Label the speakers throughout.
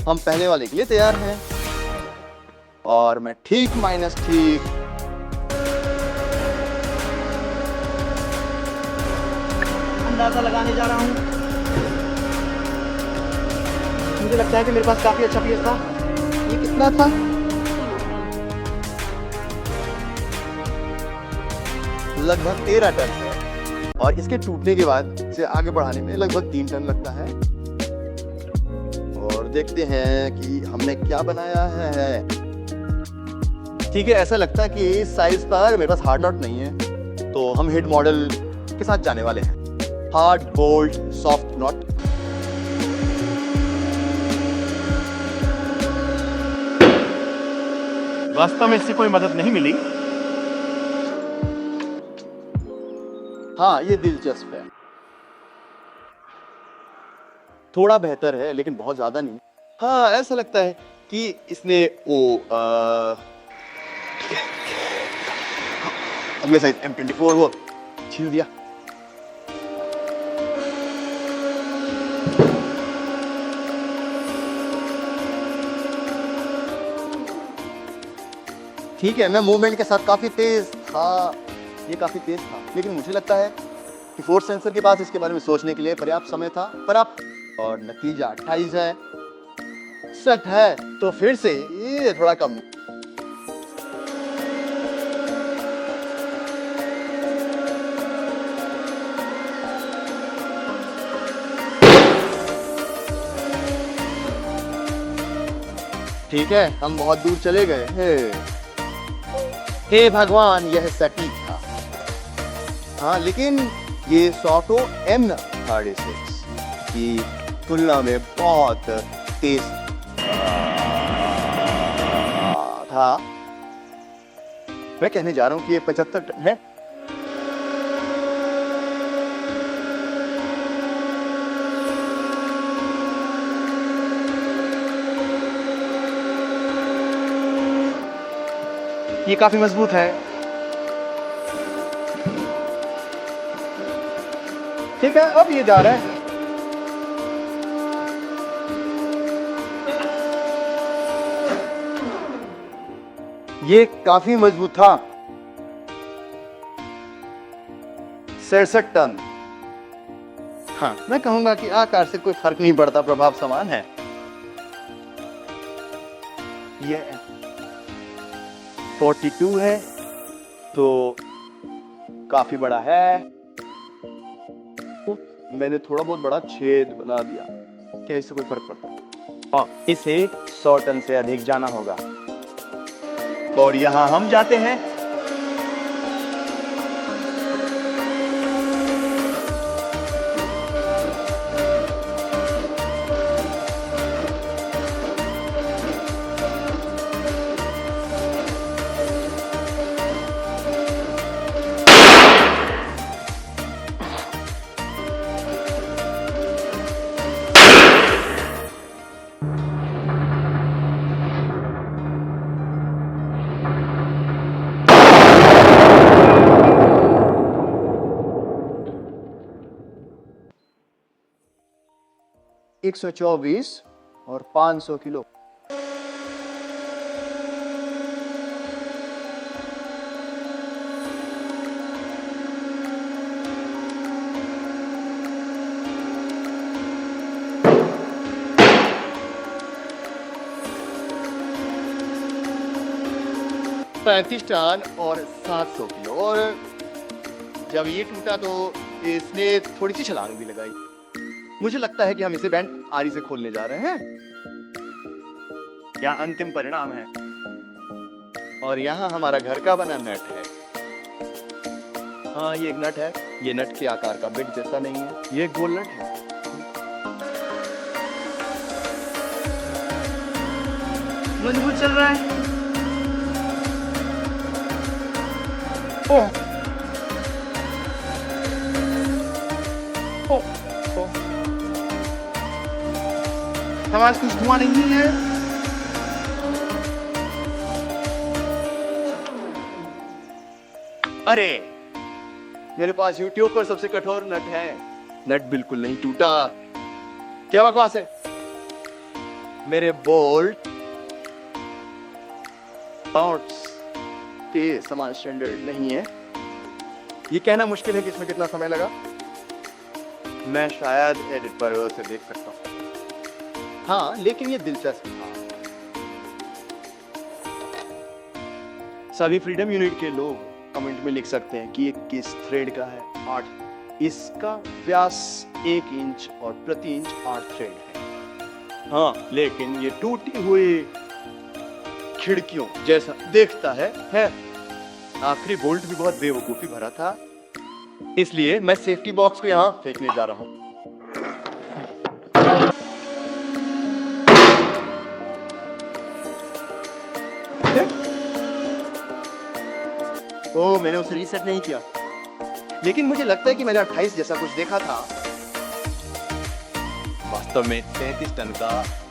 Speaker 1: हम पहले वाले के लिए तैयार हैं और मैं ठीक माइनस ठीक
Speaker 2: अंदाजा लगाने जा रहा हूँ। मुझे लगता है कि मेरे पास काफी अच्छा पीएस था।
Speaker 1: ये कितना था? लगभग 13 टन है और इसके टूटने के बाद इसे आगे बढ़ाने में लगभग 3 टन लगता है। और देखते हैं कि हमने क्या बनाया है। ठीक है, ऐसा लगता है कि इस साइज पर मेरे पास हार्ड नॉट नहीं है, तो हम हेड मॉडल के साथ जाने वाले हैं। Hard bolt soft not.
Speaker 2: वास्तव में इससे कोई मदद नहीं मिली।
Speaker 1: हाँ, ये दिलचस्प है। थोड़ा बेहतर है लेकिन बहुत ज्यादा नहीं। हाँ, ऐसा लगता है कि इसने अगले साइज M24 वो छील दिया। ठीक है, मैं मूवमेंट के साथ काफी तेज था, ये काफी तेज था, लेकिन मुझे लगता है कि फोर्स सेंसर के पास इसके बारे में सोचने के लिए पर्याप्त समय था। पर्याप्त। और नतीजा 28 है, 60 है, तो फिर से ये थोड़ा कम। ठीक है, हम बहुत दूर चले गए। हे भगवान, यह सटीक था। हाँ, लेकिन ये सॉटो M36 की तुलना में बहुत तेज था। मैं कहने जा रहा हूं कि ये 75 टन है।
Speaker 2: ये काफी मजबूत है।
Speaker 1: ठीक है, अब ये जा रहा है। ये काफी मजबूत था। 67 टन। हाँ, मैं कहूंगा कि आकार से कोई फर्क नहीं पड़ता, प्रभाव समान है। ये 42 है, तो काफी बड़ा है। मैंने थोड़ा बहुत बड़ा छेद बना दिया। क्या इससे कोई फर्क पड़ता है?
Speaker 2: हाँ, इसे 100 टन से अधिक जाना होगा।
Speaker 1: और यहाँ हम जाते हैं। एक 124 और 500 किलो। पैंतीस टन और 700 किलो। और जब ये टूटा तो इसने थोड़ी सी छलांग भी लगाई। मुझे लगता है कि हम इसे बैंड आरी से खोलने जा रहे हैं। यह अंतिम परिणाम है। और यहाँ हमारा घर का बना नट है। हाँ, ये एक नट है। ये नट के आकार का बिट जैसा नहीं है, ये एक गोल नट है।
Speaker 2: मजबूत चल रहा है।
Speaker 1: ओह, ओह, ओह।
Speaker 2: हमारे कुछ धुआं नहीं है।
Speaker 1: अरे, मेरे पास YouTube पर सबसे कठोर नट है। नट बिल्कुल नहीं टूटा। क्या बकवास है? मेरे बोल्ट पार्ट्स के समान स्टैंडर्ड नहीं है। ये कहना मुश्किल है कि इसमें कितना समय लगा। मैं शायद एडिट पर उसे देख सकता हूँ। हाँ, लेकिन ये दिलचस्प था। सभी फ्रीडम यूनिट के लोग कमेंट में लिख सकते हैं कि ये किस थ्रेड का है। 8। इसका व्यास 1 इंच और प्रति इंच 8 थ्रेड है। हाँ, लेकिन ये टूटी हुई खिड़कियों जैसा देखता है। आखिरी बोल्ट भी बहुत बेवकूफी भरा था, इसलिए मैं सेफ्टी बॉक्स को यहाँ फेंकने जा रहा हूँ। ओह, मैंने उसे रीसेट नहीं किया, लेकिन मुझे लगता है कि मैंने 28 जैसा कुछ देखा था। वास्तव में 33 टन का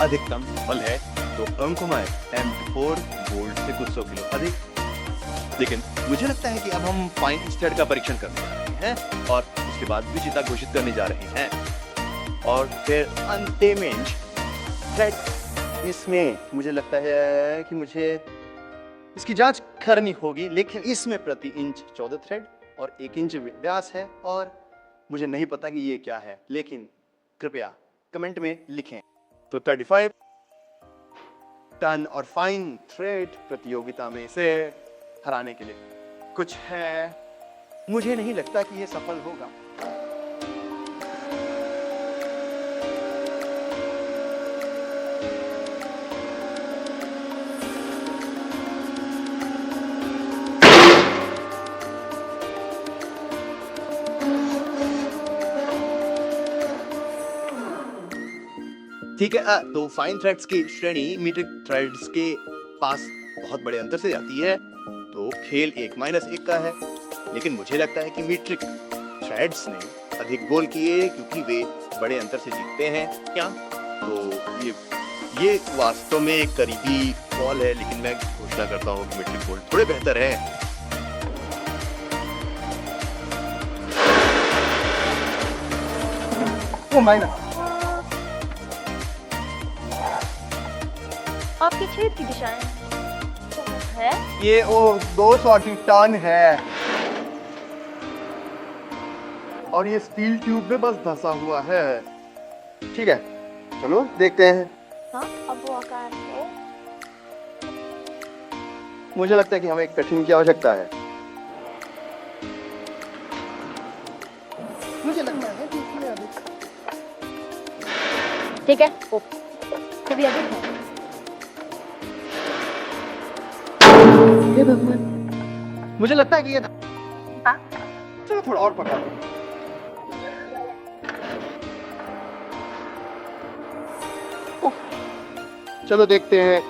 Speaker 1: अधिकतम बल है, तो अंक में M4 बोल्ट से कुछ 100 किलो अधिक। लेकिन मुझे लगता है कि अब हम फाइन स्टड का परीक्षण करने जा रहे हैं और उसके बाद विजेता घोषित करने जा रहे हैं। और फिर अंतिम इंच थ्रेड। इसमें मुझे लगता है कि मुझे इसकी जांच करनी होगी, लेकिन इसमें प्रति इंच 14 थ्रेड और 1 इंच व्यास है और मुझे नहीं पता कि ये क्या है, लेकिन कृपया कमेंट में लिखें। तो 35 टन और फाइन थ्रेड प्रतियोगिता में से हराने के लिए कुछ है। मुझे नहीं लगता कि ये सफल होगा। ठीक है, तो फाइन थ्रेड्स की श्रेणी मीट्रिक थ्रेड्स के पास बहुत बड़े अंतर से जाती है, तो खेल 1-1 का है। लेकिन मुझे लगता है कि मीट्रिक थ्रेड्स ने अधिक गोल किए क्योंकि वे बड़े अंतर से जीतते हैं। क्या? तो ये वास्तव में एक करीबी बॉल है, लेकिन मैं घोषणा करता हूँ कि मीट्रिक गोल थोड़े बेहतर है।
Speaker 2: Oh, minus.
Speaker 3: आपके छेद की दिशाएं है?
Speaker 2: ये 280 टन है
Speaker 1: और ये स्टील ट्यूब में बस धंसा हुआ है। ठीक है, चलो देखते हैं।
Speaker 3: हाँ, अब वो आकार है।
Speaker 1: मुझे लगता है कि हमें एक कठिन की आवश्यकता है। मुझे लगता है कि इसमें अधिक।
Speaker 3: ठीक है, ओ, कभी अधिक है। हे भगवान,
Speaker 1: मुझे लगता है कि ये
Speaker 3: हाँ?
Speaker 1: चलो थोड़ा और पका दो। चलो देखते हैं।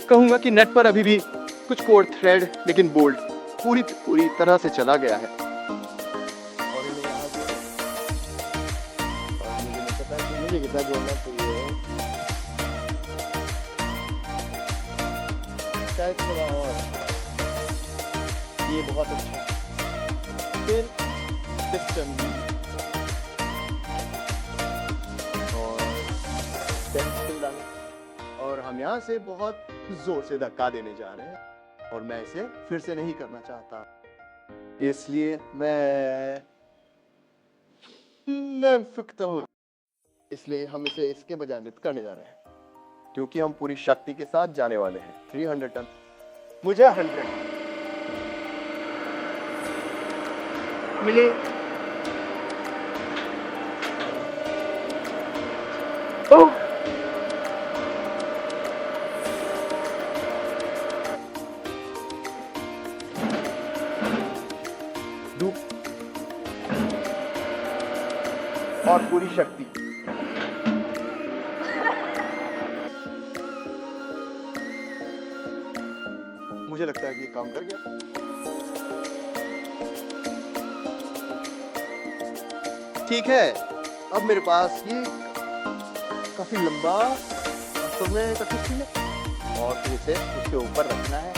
Speaker 1: कहूंगा कि नेट पर अभी भी कुछ कोड थ्रेड, लेकिन बोल्ट पूरी तरह से चला गया है। और इन्हें यहाँ से और मुझे नहीं पता कि मुझे कितना जोड़ना चाहिए। शायद थोड़ा और। ये बहुत अच्छा। फिर सिस्टम और पेंसिल डालें और हम यहाँ से बहुत जोर से धक्का देने जा रहे हैं और मैं इसे फिर से नहीं करना चाहता, इसलिए मैं फिक्र हूँ। इसलिए हम इसे इसके बजाय नृत्य करने जा रहे हैं, क्योंकि हम पूरी शक्ति के साथ जाने वाले हैं। 300 टन, मुझे 100 मिले। ओह, और पूरी शक्ति। मुझे लगता है कि ये काम कर गया। ठीक है, अब मेरे पास ये काफी लंबा वास्तव में कठिन है, और फिर इसे उसके ऊपर रखना है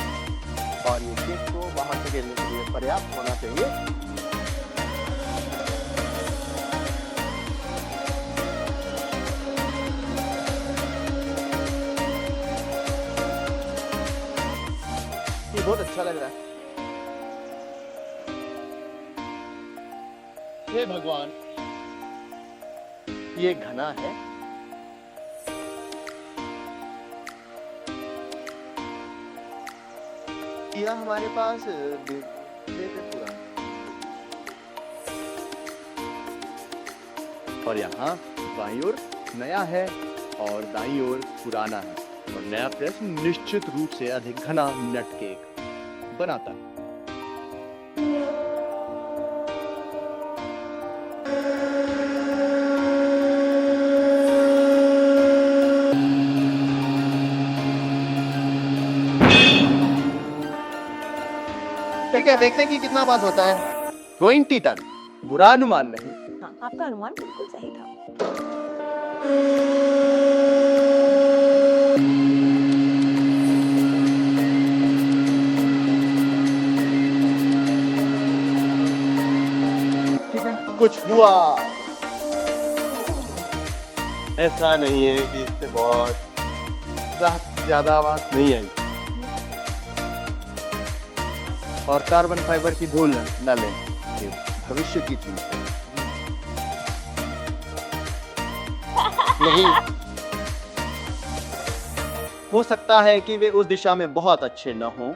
Speaker 1: और ये केक को बाहर से गिरने के लिए पर्याप्त होना चाहिए। ये बहुत अच्छा लग रहा है। हे भगवान, ये घना है। यह हमारे पास पूरा, और यहाँ बाईं ओर नया है और दाईं ओर पुराना है, और नया प्रेस निश्चित रूप से अधिक घना नट केक बनाता है। ठीक है, देखते हैं कि कितना पास होता है। 20 टन, बुरा अनुमान नहीं।
Speaker 3: हाँ, आपका अनुमान बिल्कुल सही था।
Speaker 1: कुछ हुआ, ऐसा नहीं है कि इससे बहुत ज्यादा आवाज नहीं आई, और कार्बन फाइबर की धूल न लें, ये भविष्य की चीज है। नहीं, हो सकता है कि वे उस दिशा में बहुत अच्छे न हों,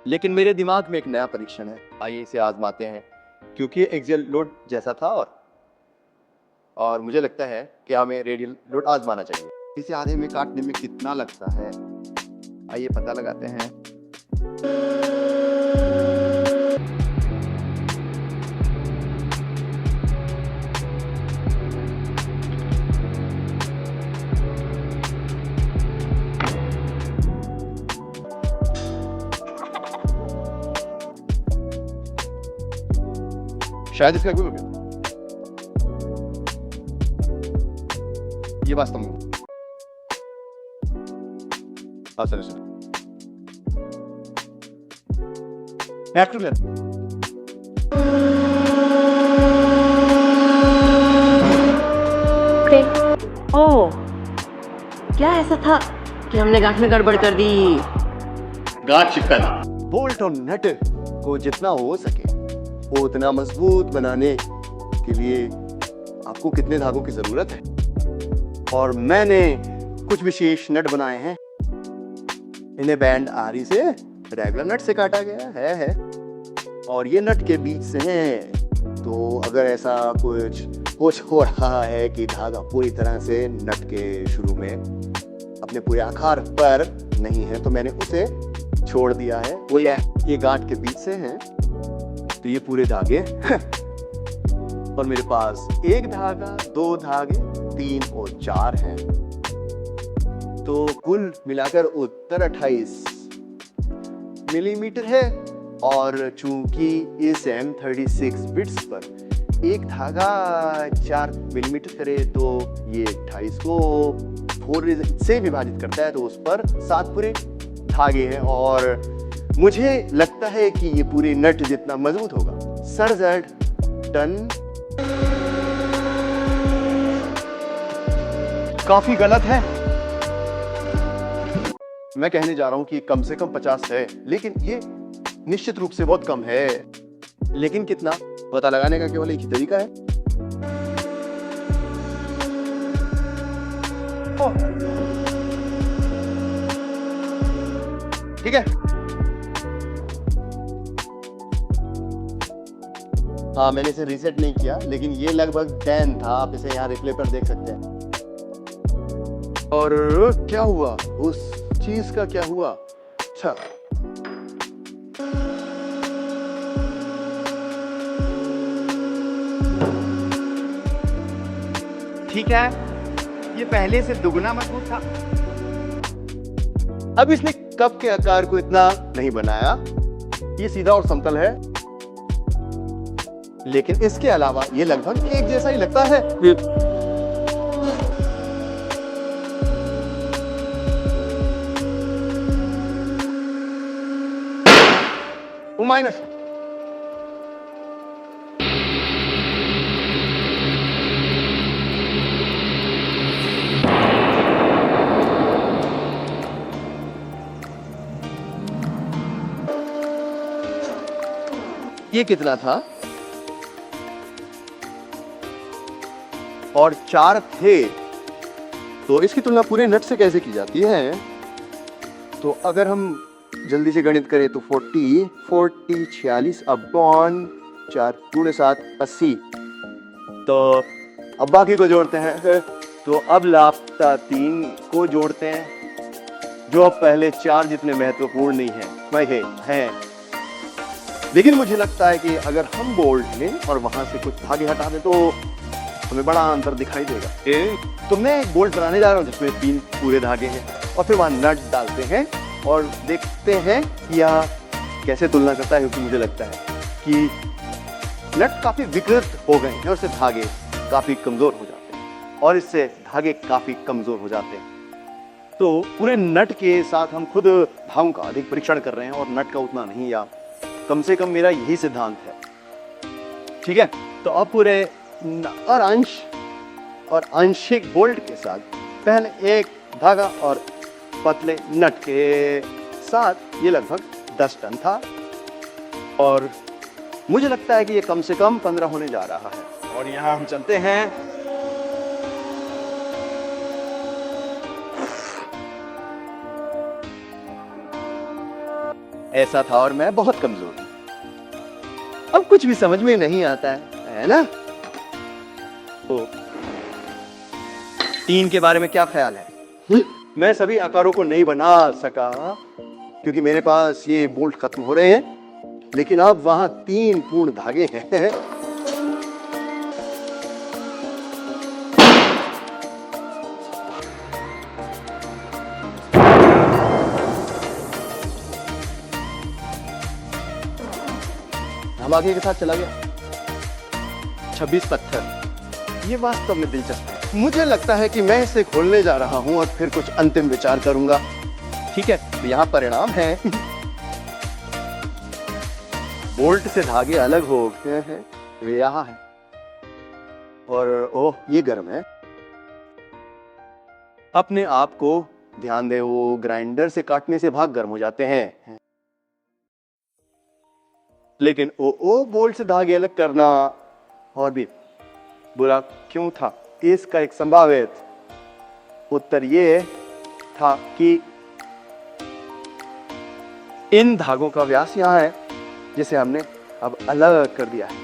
Speaker 1: लेकिन मेरे दिमाग में एक नया परीक्षण है। आइए इसे आजमाते हैं, क्योंकि एक्सियल लोड जैसा था, और मुझे लगता है कि हमें रेडियल लोड आजमाना चाहिए। इसे आधे में काटने में कितना लगता है, आइए पता लगाते हैं। शायद इसका कोई हो गया, ये वास्तव में। हाँ सर,
Speaker 3: ओह, क्या ऐसा था कि हमने गांठ में गड़बड़ कर दी?
Speaker 1: गांठ चिपकाना। बोल्ट और नट को जितना हो सके वो उतना मजबूत बनाने के लिए आपको कितने धागों की जरूरत है, और मैंने कुछ विशेष नट बनाए हैं। इन्हें बैंड आरी से, रेगुलर नट से काटा गया है, और ये नट के बीच से हैं। तो अगर ऐसा कुछ हो रहा है कि धागा पूरी तरह से नट के शुरू में अपने पूरे आकार पर नहीं है, तो मैंने उसे छोड़ दिया है। वो ये गांठ के बीच से हैं, तो ये पूरे धागे और मेरे पास एक धागा, दो धागे, 3 और 4 हैं, तो कुल मिलाकर उत्तर 28 मिलीमीटर है। और चूंकि इस M36 बिट्स पर एक धागा 4 मिलीमीटर करे, तो ये 28 को 4 से विभाजित करता है, तो उस पर 7 पूरे धागे हैं, और मुझे लगता है कि ये पूरे नट जितना मजबूत होगा। सर जेड टन काफी गलत है। मैं कहने जा रहा हूं कि कम से कम 50 है, लेकिन ये निश्चित रूप से बहुत कम है। लेकिन कितना पता लगाने का केवल एक ही तरीका है। ठीक है, हाँ मैंने इसे रीसेट नहीं किया, लेकिन ये लगभग 10 था। आप इसे यहाँ रिप्ले पर देख सकते हैं। और क्या हुआ, उस चीज का क्या हुआ? अच्छा,
Speaker 2: ठीक है, ये पहले से दुगना मजबूत था।
Speaker 1: अब इसने कप के आकार को इतना नहीं बनाया, ये सीधा और समतल है, लेकिन इसके अलावा ये लगभग एक जैसा ही लगता है। 2 माइनस। ये कितना था? और 4 थे, तो इसकी तुलना पूरे नट से कैसे की जाती है? तो अगर हम जल्दी से गणित करें तो 40 46 अपॉन 4 गुणे 7 80। तो अब बाकी को जोड़ते हैं। तो अब लापता 3 को जोड़ते हैं, जो अब पहले 4 जितने महत्वपूर्ण नहीं है वह हैं। लेकिन मुझे लगता है कि अगर हम बोल्ट लें और वहां से कुछ धागे हटा दें तो हमें बड़ा अंतर दिखाई देगा। तो मैं एक बोल्ट बनाने जा रहा हूँ जिसमें 3 पूरे धागे हैं, और फिर वहां नट डालते हैं और देखते हैं कि यह कैसे तुलना करता है, क्योंकि मुझे लगता है कि नट काफी विकृत हो गए हैं और इससे धागे काफी कमजोर हो जाते हैं, और इससे धागे काफी कमजोर हो जाते हैं। तो पूरे नट के साथ हम खुद धागों का अधिक परीक्षण कर रहे हैं और नट का उतना नहीं, या कम से कम मेरा यही सिद्धांत है। ठीक है, तो अब पूरे और अंश और आंशिक बोल्ट के साथ पहले एक धागा और पतले नट के साथ ये लगभग 10 टन था, और मुझे लगता है कि ये कम से कम 15 होने जा रहा है। और यहाँ हम चलते हैं। ऐसा था और मैं बहुत कमजोर हूं। अब कुछ भी समझ में नहीं आता है ना? तो 3 के बारे में क्या ख्याल है? मैं सभी आकारों को नहीं बना सका क्योंकि मेरे पास ये बोल्ट खत्म हो रहे हैं, लेकिन अब वहां 3 पूर्ण धागे हैं। धमाके के साथ चला गया। 26 पत्थर, ये वास्तव में दिलचस्प है। मुझे लगता है कि मैं इसे खोलने जा रहा हूं और फिर कुछ अंतिम विचार करूंगा। ठीक है, तो यहाँ परिणाम है। बोल्ट से धागे अलग हो गए हैं, वे यहाँ है, और ओह ये गर्म है। अपने आप को ध्यान दे, वो ग्राइंडर से काटने से भाग गर्म हो जाते हैं, लेकिन ओ बोल्ट से धागे अलग करना और भी बुरा क्यों था? इसका एक संभावित उत्तर ये था कि इन धागों का व्यास यहाँ है, जिसे हमने अब अलग कर दिया है।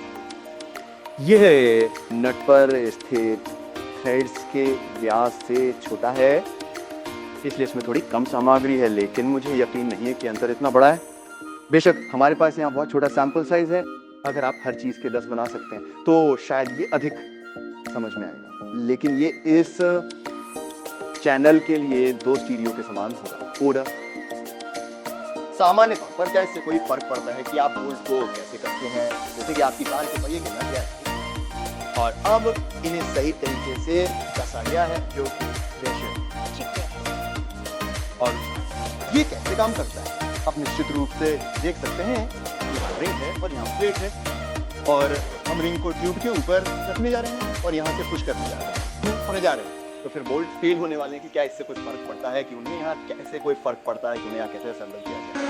Speaker 1: यह नट पर स्थित थ्रेड्स के व्यास से छोटा है, इसलिए इसमें थोड़ी कम सामग्री है, लेकिन मुझे यकीन नहीं है कि अंतर इतना बड़ा है। बेशक हमारे पास यहाँ बहुत छोटा सैंपल साइज है, अगर आप हर चीज के 10 बना सकते हैं तो शायद ये अधिक समझ में आएगा, लेकिन ये इस चैनल के लिए 2 स्टीरियो के समान होगा पूरा। सामान्य तौर पर क्या इससे कोई फर्क पड़ता है कि आप बोल्ट को कैसे करते हैं? जैसे कि आपकी कार के पहिए के नट गए और अब इन्हें सही तरीके से कसा गया है, जो कि और ये कैसे काम करता है आप निश्चित रूप से देख सकते हैं। यहाँ रिंग है और यहाँ प्लेट है, और हम रिंग को ट्यूब के ऊपर रखने जा रहे हैं और यहाँ से पुश करने जा रहे हैं। तो फिर बोल्ट फेल होने वाले हैं कि क्या इससे कुछ फर्क पड़ता है, कि उन्हें यहाँ कैसे कोई फर्क पड़ता है, कि उन्हें यहाँ कैसे असेंबल किया जाए।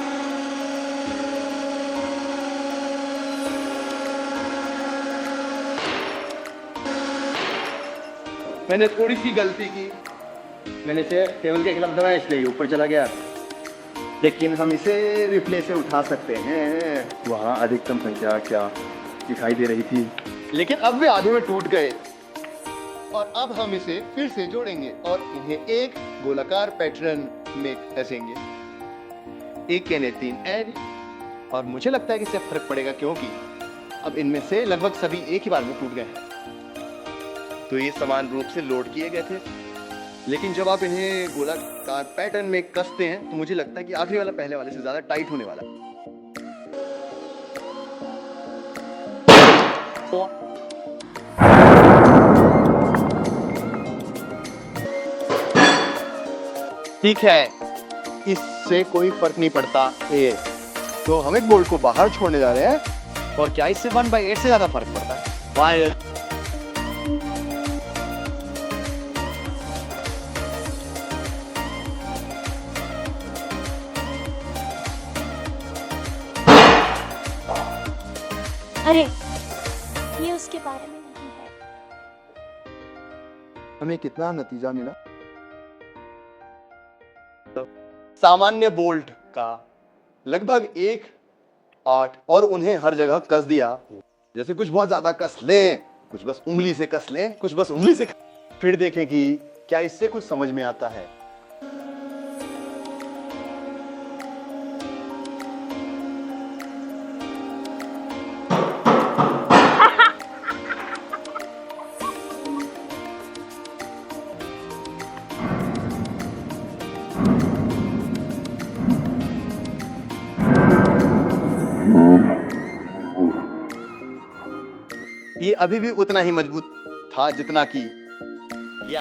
Speaker 1: मैंने थोड़ी सी गलती की, मैंने इसे टेबल के खिलाफ दबाया इसलिए ऊपर चला गया, लेकिन हम इसे रिप्ले से उठा सकते हैं। वहाँ अधिकतम संख्या क्या दिखाई दे रही थी, लेकिन अब वे आधे में टूट गए, और अब हम इसे फिर से जोड़ेंगे और इन्हें एक गोलाकार पैटर्न में कसेंगे। एक कहने 3 ऐड, और मुझे लगता है कि इससे फर्क पड़ेगा क्योंकि अब इनमें से लगभग सभी एक ही बार में टूट गए हैं। तो ये समान रूप से लोड किए गए थे, लेकिन जब आप इन्हें गोलाकार पैटर्न में कसते हैं तो मुझे लगता है कि आखिरी वाला पहले वाले से ज्यादा टाइट होने वाला। ठीक है, इससे कोई फर्क नहीं पड़ता। तो हम एक बोल्ट को बाहर छोड़ने जा रहे हैं और क्या इससे 1/8 से ज्यादा फर्क पड़ता है? वाई
Speaker 4: अरे ये उसके बारे में नहीं है।
Speaker 1: हमें कितना नतीजा मिला? सामान्य बोल्ट का लगभग 1/8 और उन्हें हर जगह कस दिया। जैसे कुछ बहुत ज्यादा कस लें, कुछ बस उंगली से कस लें, कुछ बस उंगली से फिर देखें कि क्या इससे कुछ समझ में आता है। ये अभी भी उतना ही मजबूत था जितना कि ये